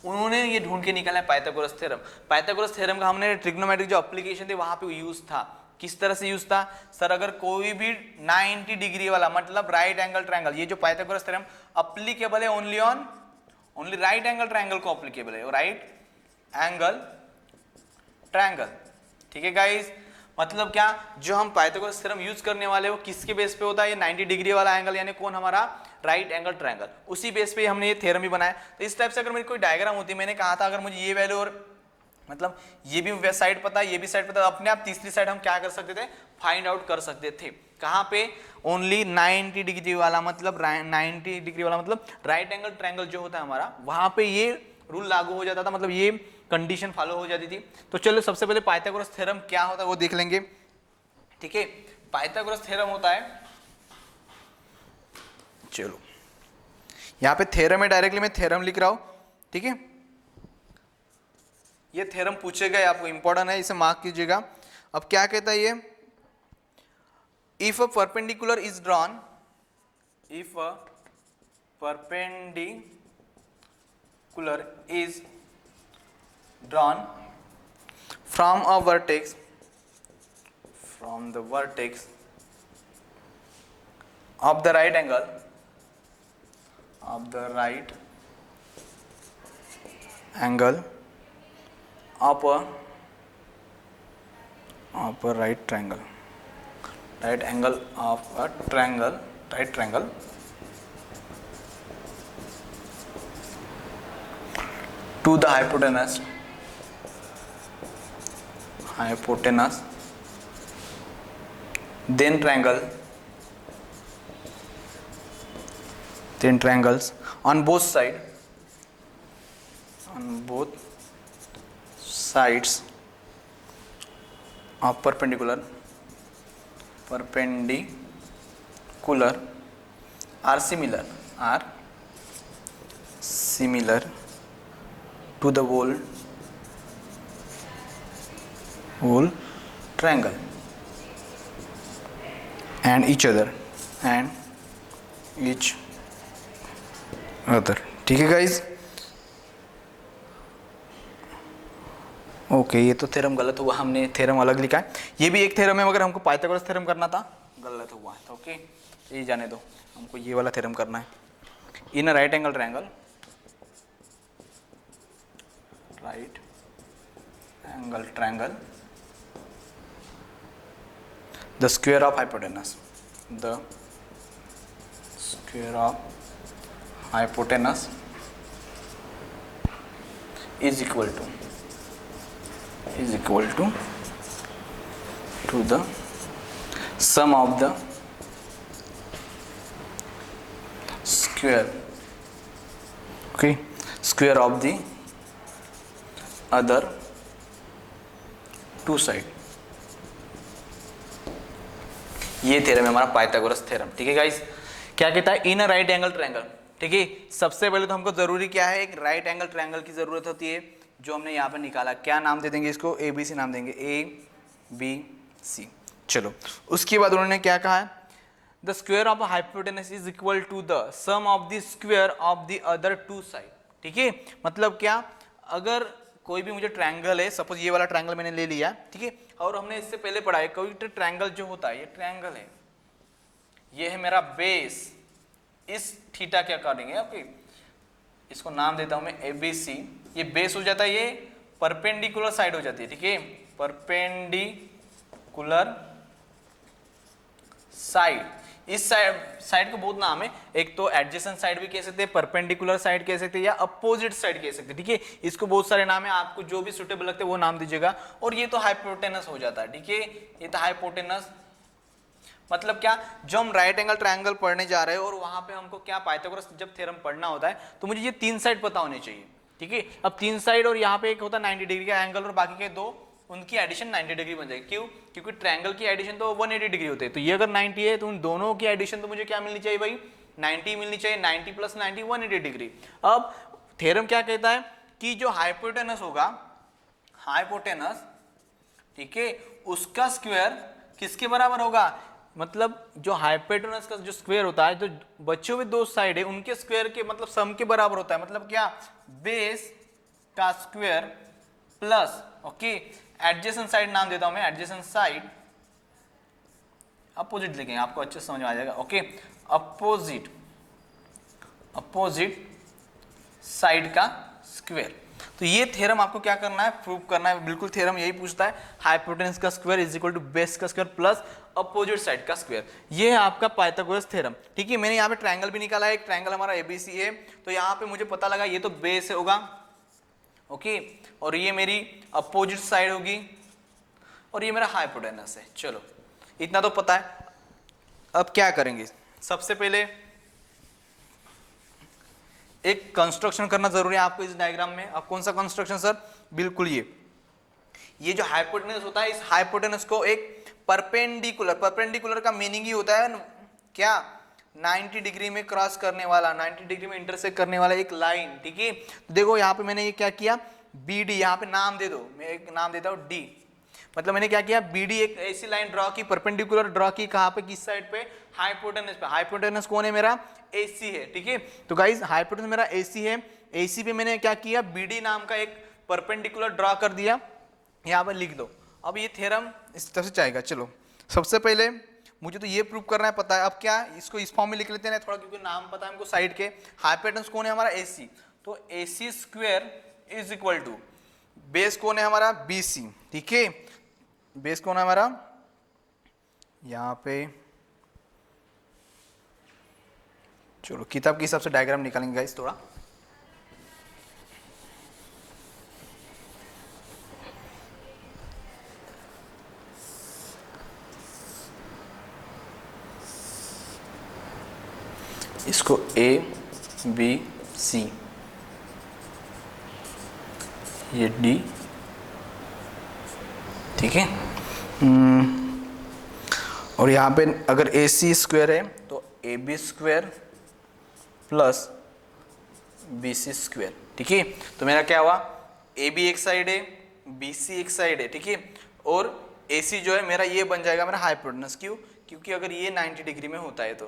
उन्होंने ये ढूंढ के निकाला है पाइथागोरस थ्योरम। पाइथागोरस थ्योरम का हमने ट्रिग्नोमेट्रिक जो एप्लीकेशन थे वहां पे यूज था। किस तरह से यूज था सर, अगर कोई भी 90 डिग्री वाला मतलब राइट एंगल ट्रायंगल, ये जो पाइथागोरस थ्योरम अप्लीकेबल है ओनली राइट एंगल ट्रायंगल को अप्लीकेबल है, राइट एंगल ट्रायंगल, ठीक है गाइस। मतलब क्या, जो हम पाइथागोरस थ्योरम यूज करने वाले वो किसके बेस पे होता है, ये 90 डिग्री वाला एंगल, यानी कौन, हमारा राइट एंगल ट्रायंगल, उसी बेस पे हमने ये थ्योरम भी बनाया। तो इस टाइप से अगर मेरी कोई डायग्राम होती, मैंने कहा था अगर मुझे ये वैल्यू और मतलब ये भी साइड पता है, ये भी साइड पता है, अपने आप तीसरी साइड हम क्या कर सकते थे, फाइंड आउट कर सकते थे। कहाँ पे, ओनली 90 डिग्री वाला मतलब 90 डिग्री वाला मतलब राइट एंगल ट्रायंगल जो होता है हमारा, वहां पे ये रूल लागू हो जाता था, मतलब ये कंडीशन फॉलो हो जाती थी। तो चलो सबसे पहले पाइथागोरस थ्योरम क्या होता है वो देख लेंगे, ठीक है। पाइथागोरस थ्योरम होता है, चलो यहाँ पे थ्योरम है, डायरेक्टली मैं थ्योरम लिख रहा हूं, ठीक है। ये थ्योरम पूछेगा, आपको इंपॉर्टेंट है, इसे मार्क कीजिएगा। अब क्या कहता है ये, if a perpendicular is drawn, if a perpendicular is drawn from a vertex, from the vertex of the right angle, of the right angle of a right triangle, right angle of a triangle, right triangle to the hypotenuse, then triangles on both sides of perpendicular are similar to the whole triangle and each other, ठीक है guys. Okay, ये तो theorem गलत हुआ, हमने theorem अलग लिखा है। ये भी एक थ्योरम है, मगर हमको पाइथागोरस थ्योरम करना था, गलत हुआ है, तो ओके ये जाने दो, हमको ये वाला थ्योरम करना है। In a right angle triangle, right angle triangle, the square of hypotenuse is equal to the sum of the square of the other two side. ये थ्योरम है हमारा पाइथागोरस थ्योरम, ठीक है गाइस। क्या कहता है, in a right angle triangle, ठीक है। सबसे पहले तो हमको जरूरी क्या है, एक राइट एंगल ट्रायंगल की जरूरत होती है, जो हमने यहाँ पे निकाला। क्या नाम दे देंगे इसको, ABC नाम देंगे, ABC। चलो उसके बाद उन्होंने क्या कहा है, the square of hypotenuse is equal to the sum of the square of the other two side. ठीक है, मतलब क्या, अगर कोई भी मुझे ट्रायंगल है, सपोज ये वाला ट्रायंगल मैंने ले लिया, ठीक है, और हमने इससे पहले पढ़ा है कोई ट्रायंगल जो होता है, ये ट्रायंगल है, ये है मेरा बेस, इस थीटा के अकॉर्डिंग है, ओके, इसको नाम देता हूं मैं ABC, ये बेस हो जाता है, ये परपेंडिकुलर साइड हो जाती है, ठीक है, परपेंडिकुलर साइड। इस साइड को बहुत नाम है, एक तो एडजेसेंट साइड भी कह सकते हैं, परपेंडिकुलर साइड कह सकते हैं, या अपोजिट साइड कह सकते हैं, ठीक है, इसको बहुत सारे नाम है, आपको जो भी सुटेबल लगते हैं वो नाम दीजिएगा। और ये तो हाइपोटेनस हो जाता है, ठीक है, ये तो हाइपोटेनस मतलब क्या, जो हम राइट एंगल ट्रायंगल पढ़ने जा रहे हैं और वहां पे हमको क्या पाइथागोरस जब थ्योरम पढ़ना होता है तो मुझे ये तीन साइड पता होनी चाहिए, ठीक है। अब तीन साइड और यहाँ पे एक होता है 90 डिग्री का एंगल और बाकी के दो, उनकी एडिशन 90 डिग्री बन जाएगी। क्यों? क्योंकि ट्रायंगल की एडिशन तो 180 डिग्री होते हैं, तो ये अगर 90 है तो उन दोनों की एडिशन तो मुझे क्या मिलनी चाहिए भाई, 90 मिलनी चाहिए, 90 प्लस 90 180 डिग्री। अब थ्योरम क्या कहता है कि जो हाइपोटेनस होगा, हाइपोटेनस, ठीक है, उसका स्क्वायर किसके बराबर होगा, मतलब जो हाइपोटेनस का जो स्क्वायर होता है, जो बचे हुए दो साइड है उनके स्क्वायर के मतलब सम के बराबर होता है। मतलब क्या, बेस का square plus, okay, adjacent side नाम देता हूं मैं, एडजेसेंट साइड, अपोजिट लिखेंगे आपको अच्छे से समझ में आ जाएगा, ओके, अपोजिट, अपोजिट साइड का स्क्वायर। तो ये थ्योरम आपको क्या करना है, प्रूव करना है, बिल्कुल थ्योरम यही पूछता है, हाइपोटेनस का square is equal to base का स्क्वायर प्लस अपोजिट साइड का स्क्वायर। ये है आपका पाइथागोरस थ्योरम, ठीक है। मैंने यहाँ पे ट्रायंगल भी निकाला है, एक ट्रायंगल हमारा ABC है, तो यहाँ पे मुझे पता लगा ये तो बेस होगा, ओके, और ये मेरी अपोजिट साइड होगी और ये मेरा हाइपोटेनस है। चलो इतना तो पता है। अब क्या करेंगे, सबसे पहले एक कंस्ट्रक्शन करना जरूरी है आपको इस डायग्राम में। अब कौन सा कंस्ट्रक्शन सर, बिल्कुल ये जो हाइपोटेनस होता है, इस हाइपोटेनस को एक परपेंडिकुलर, परपेंडिकुलर का मीनिंग ही होता है क्या, 90 डिग्री में क्रॉस करने वाला, 90 डिग्री में इंटरसेक्ट करने वाला एक लाइन, ठीक है। देखो यहाँ पे मैंने ये क्या किया, BD, यहाँ पे नाम दे दो, मैं एक नाम देता हूँ D, मतलब मैंने क्या किया, BD एक ऐसी लाइन ड्रॉ की, परपेंडिकुलर ड्रॉ की, कहाँ पे, किस साइड पे, हाइपोटेनस पे। हाइपोटेनस कौन है, मेरा AC है, ठीक है। तो गाइज हाइपोटेनस मेरा AC है, AC पे मैंने क्या किया, BD नाम का एक परपेंडिकुलर ड्रॉ कर दिया, यहाँ पर लिख दो। अब ये थ्योरम इस तरह से जाएगा। चलो सबसे पहले मुझे तो ये प्रूव करना है, पता है। अब क्या, इसको इस फॉर्म में लिख लेते हैं थोड़ा, क्योंकि नाम पता है हमको साइड के। हाइपोटेनस कौन है हमारा, AC, तो AC square is equal to, base कौन है हमारा, BC, ठीक है। बेस कौन है हमारा, यहाँ पे, चलो किताब के हिसाब से डायग्राम निकालेंगे गाइस थोड़ा। इसको ABC, ये D, ठीक है। और यहाँ पे अगर AC स्क्वायर है तो AB square plus BC square, ठीक है। तो मेरा क्या हुआ, AB एक साइड है, BC एक साइड है, ठीक है, और AC जो है मेरा ये बन जाएगा मेरा हाइपोटेनस। क्यों? क्योंकि अगर ये 90 डिग्री में होता है तो,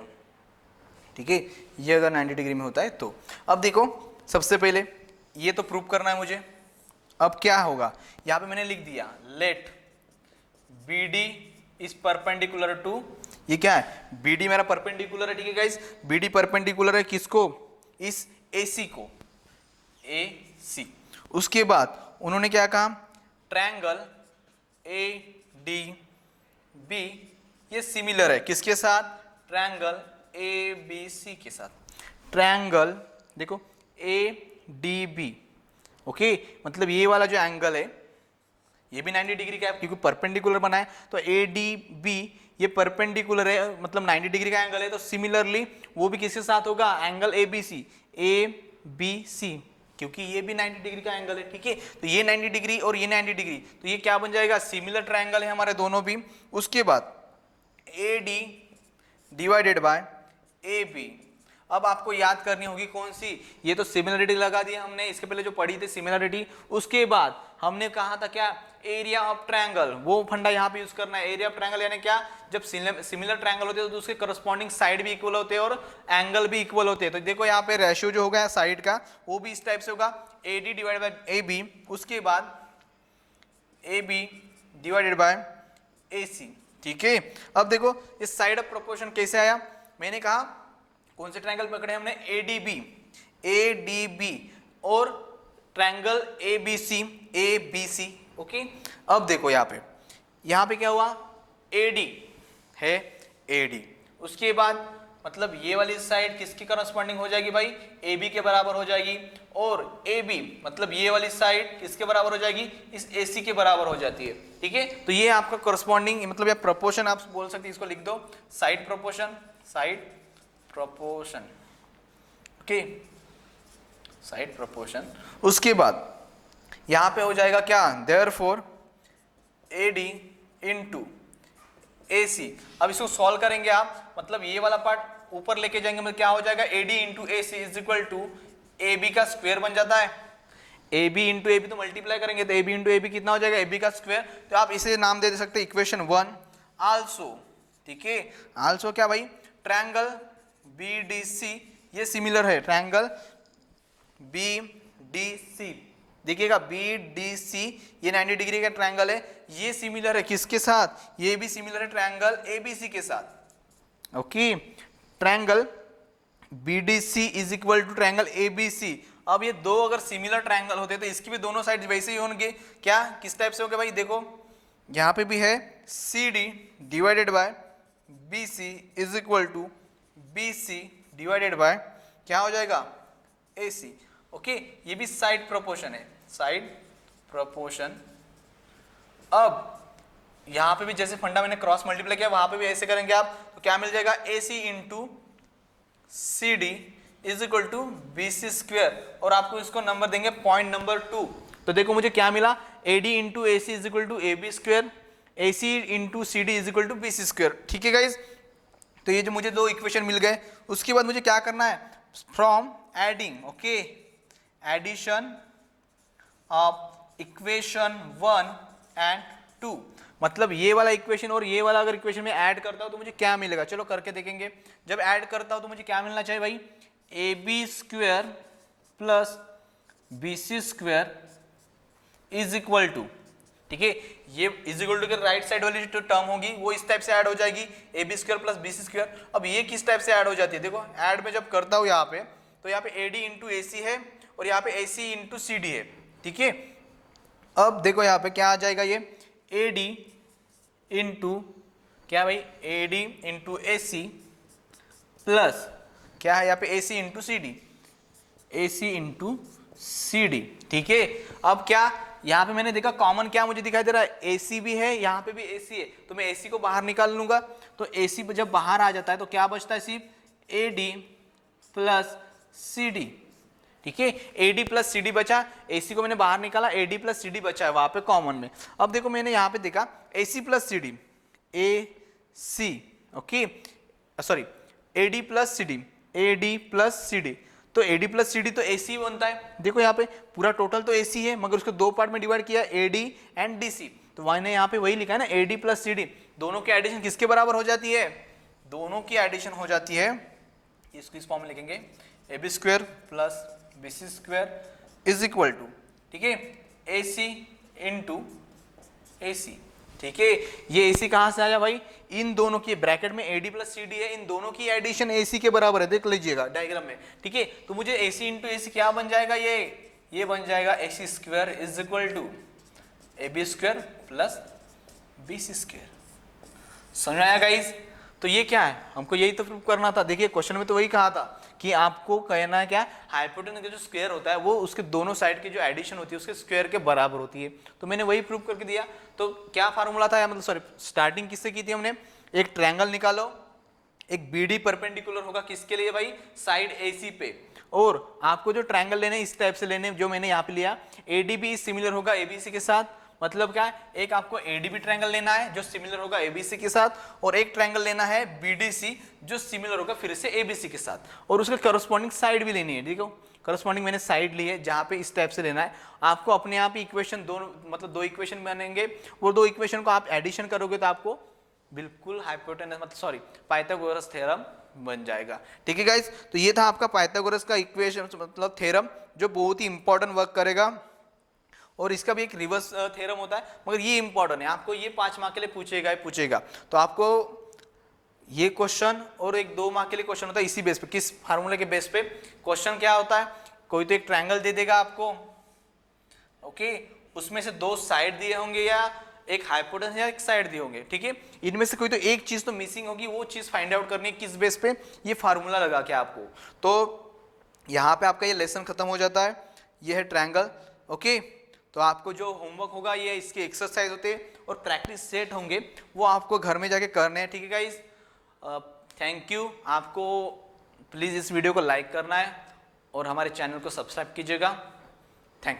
ठीक है, ये अगर 90 डिग्री में होता है तो। अब देखो सबसे पहले ये तो प्रूव करना है मुझे। अब क्या होगा, यहाँ पे मैंने लिख दिया, let BD is perpendicular to, ये क्या है, BD मेरा परपेंडिकुलर है, ठीक है गाइस। BD परपेंडिकुलर है किसको, इस AC को, AC। उसके बाद उन्होंने क्या कहा, ट्रायंगल ADB ये सिमिलर है किसके साथ, ट्रायंगल ABC के साथ। ट्रायंगल देखो ADB, ओके, मतलब ये वाला जो एंगल है ये भी 90 डिग्री का है, क्योंकि परपेंडिकुलर बना है, तो ADB ये परपेंडिकुलर है, मतलब 90 डिग्री का एंगल है, तो सिमिलरली वो भी किसके साथ होगा, एंगल ABC, क्योंकि ये भी 90 डिग्री का एंगल है, ठीक है। तो ये 90 डिग्री और ये 90 डिग्री, तो ये क्या बन जाएगा, सिमिलर ट्रायंगल है हमारे दोनों भी। उसके बाद AD डिवाइडेड बाय AB, अब आपको याद करनी होगी कौन सी, ये तो सिमिलरिटी लगा दी हमने, इसके पहले जो पढ़ी थी सिमिलरिटी, उसके बाद हमने कहा था क्या, एरिया ऑफ ट्रायंगल, वो फंडा यहाँ पे यूज करना है। एरिया ऑफ ट्रायंगल यानी क्या, जब सिमिलर ट्रायंगल होते हैं तो उसके करस्पॉन्डिंग साइड भी इक्वल होते हैं और एंगल भी इक्वल होते हैं। तो देखो यहाँ पे रेशियो जो होगा साइड का वो भी इस टाइप से होगा, AD डिवाइडेड बाय AB, उसके बाद AB डिवाइडेड बाय AC। ठीक है, अब देखो इस साइड ऑफ प्रोपोर्शन कैसे आया, मैंने कहा कौन से ट्रायंगल पकड़े हमने, ADB और ट्रायंगल ABC। ओके, अब देखो यहाँ पे क्या हुआ, AD है, AD, उसके बाद मतलब ये वाली साइड किसकी करस्पॉन्डिंग हो जाएगी भाई, AB के बराबर हो जाएगी, और AB मतलब ये वाली साइड किसके बराबर हो जाएगी, इस AC के बराबर हो जाती है। ठीक है, तो ये आपका करस्पॉन्डिंग मतलब या प्रोपोर्शन आप बोल सकते हैं, इसको लिख दो side proportion, side proportion. Okay, side proportion. उसके बाद यहाँ पे हो जाएगा क्या, देयरफॉर AD इंटू AC। अब इसको सॉल्व करेंगे आप, मतलब ये वाला पार्ट ऊपर लेके जाएंगे, मतलब क्या हो जाएगा, AD into AC is equal to AB का स्क्वायर बन जाता है। AB इंटू AB तो मल्टीप्लाई करेंगे तो AB इंटू AB कितना हो जाएगा, AB का स्क्वायर। तो आप इसे नाम दे सकते हैं इक्वेशन 1 आल्सो। ठीक है, आल्सो क्या भाई, ट्रायंगल BDC ये सिमिलर है, ट्रायंगल BDC देखिएगा, BDC ये 90 डिग्री का ट्रायंगल है, ये सिमिलर है किसके साथ, ये भी सिमिलर है ट्रायंगल ABC के साथ। Okay, triangle BDC is equal to triangle ABC। अब ये दो अगर सिमिलर ट्रायंगल होते तो इसकी भी दोनों साइड वैसे ही होंगे, क्या किस टाइप से होंगे भाई, देखो यहाँ पे भी है CD divided by BC is equal to BC divided by क्या हो जाएगा, AC। ओके, ये भी साइड प्रोपोर्शन है, साइड प्रोपोर्शन। अब यहाँ पे भी जैसे फंडा मैंने क्रॉस मल्टीप्लाई किया, वहां पे भी ऐसे करेंगे आप, तो क्या मिल जाएगा, AC into CD is equal to BC square, और आपको इसको नंबर देंगे पॉइंट नंबर 2। तो देखो मुझे क्या मिला, AD into AC is equal to AB square, AC into CD is equal to BC square. ठीक है गाइज, तो ये जो मुझे दो इक्वेशन मिल गए, उसके बाद मुझे क्या करना है, from adding, okay, addition of equation 1 and 2, मतलब ये वाला इक्वेशन और ये वाला अगर इक्वेशन में ऐड करता हूं तो मुझे क्या मिलेगा, चलो करके देखेंगे। जब ऐड करता हूं तो मुझे क्या मिलना चाहिए भाई, AB square plus BC square is equal to, ठीक है, ये इज इक्वल टू के राइट साइड वाली जो टर्म होगी वो इस टाइप से ऐड हो जाएगी, AB square plus BC square. अब ये किस टाइप से ऐड हो जाती है, देखो ऐड में जब करता हूं यहाँ पे, तो यहाँ पे AD इंटू AC है और यहाँ पे AC इंटू CD है। ठीक है, अब देखो यहाँ पे क्या आ जाएगा, ये AD इंटू क्या भाई, AD इंटू AC प्लस क्या है यहाँ पे AC into CD, AC into CD। ठीक है, अब क्या यहाँ पे मैंने देखा कॉमन क्या मुझे दिखाई दे रहा है, AC भी है, यहाँ पे भी AC है, तो मैं AC को बाहर निकाल लूंगा, तो AC जब बाहर आ जाता है तो क्या बचता है, सिर्फ AD प्लस CD। ठीक है, AD प्लस CD बचा, AC को मैंने बाहर निकाला, AD प्लस CD बचा है वहां पे कॉमन में। अब देखो मैंने यहाँ पे देखा AC plus CD, AC, okay sorry AD plus CD, AD plus CD, तो AD प्लस CD तो AC बनता है। देखो यहाँ पे पूरा टोटल तो AC है, मगर उसको दो पार्ट में डिवाइड किया, AD एंड DC, तो मैंने यहाँ पे वही लिखा है ना, AD प्लस CD, दोनों की एडिशन किसके बराबर हो जाती है, दोनों की एडिशन हो जाती है, इसको इस फॉर्म में लिखेंगे, AB square plus BC square is equal to, ठीक है, AC इंटू AC। ठीक है, ये AC कहां से आया भाई, इन दोनों की ब्रैकेट में AD प्लस CD है, इन दोनों की एडिशन AC के बराबर है, देख लीजिएगा डायग्राम में। ठीक है, तो मुझे AC इंटू AC क्या बन जाएगा, ये बन जाएगा AC square is equal to AB square plus BC square. समझ आया गाइस, तो ये क्या है, हमको यही तो प्रूव करना था। देखिए क्वेश्चन में तो वही कहा था कि आपको कहना है क्या, हाइपोटेनस का जो स्क्वायर होता है वो उसके दोनों साइड की जो एडिशन होती है उसके स्क्वायर के बराबर होती है, तो मैंने वही प्रूव करके दिया। तो क्या फार्मूला था, मतलब सॉरी स्टार्टिंग किससे की थी हमने, एक ट्रायंगल निकालो, एक BD परपेंडिकुलर होगा किसके लिए भाई, साइड AC पे, और आपको जो ट्रायंगल लेने इस टाइप से लेने, जो मैंने यहाँ पे लिया, ADB सिमिलर होगा ABC के साथ, मतलब क्या है, एक आपको एडीबी ट्रायंगल लेना है जो सिमिलर होगा एबीसी के साथ, और एक ट्रायंगल लेना है बीडीसी जो सिमिलर होगा फिर से एबीसी के साथ, और उसके करस्पॉन्डिंग साइड भी लेनी है। ठीक है, करस्पॉन्डिंग मैंने साइड ली है जहां पे इस टाइप से लेना है आपको। अपने आप ही इक्वेशन दो, मतलब दो इक्वेशन बनेंगे, वो दो इक्वेशन को आप एडिशन करोगे तो आपको बिल्कुल हाइपोटेनस मतलब सॉरी पाइथागोरस थ्योरम बन जाएगा। ठीक है गाइस, तो ये था आपका पाइथागोरस का इक्वेशन मतलब थ्योरम जो बहुत ही इंपॉर्टेंट वर्क करेगा। और इसका भी एक रिवर्स थ्योरम होता है, मगर ये इंपॉर्टेंट है, आपको ये 5 मार्क के लिए पूछेगा। तो आपको ये क्वेश्चन और एक 2 मार्क के लिए क्वेश्चन होता है इसी बेस पे, किस फार्मूले के बेस पे। क्वेश्चन क्या होता है, कोई तो एक ट्रायंगल दे देगा आपको, ओके, उसमें से 2 साइड दिए होंगे या एक हाइपोटेनस या एक साइड दिए होंगे। ठीक है, इनमें से कोई तो एक चीज तो मिसिंग होगी, वो चीज फाइंड आउट करनी है किस बेस पे, ये फार्मूला लगा के आपको। तो यहाँ पे आपका ये लेसन खत्म हो जाता है, ये है ट्रायंगल। ओके, तो आपको जो होमवर्क होगा ये इसके एक्सरसाइज होते हैं और प्रैक्टिस सेट होंगे, वो आपको घर में जाके करने हैं। ठीक है गाइस, थैंक यू। आपको प्लीज़ इस वीडियो को लाइक करना है और हमारे चैनल को सब्सक्राइब कीजिएगा। थैंक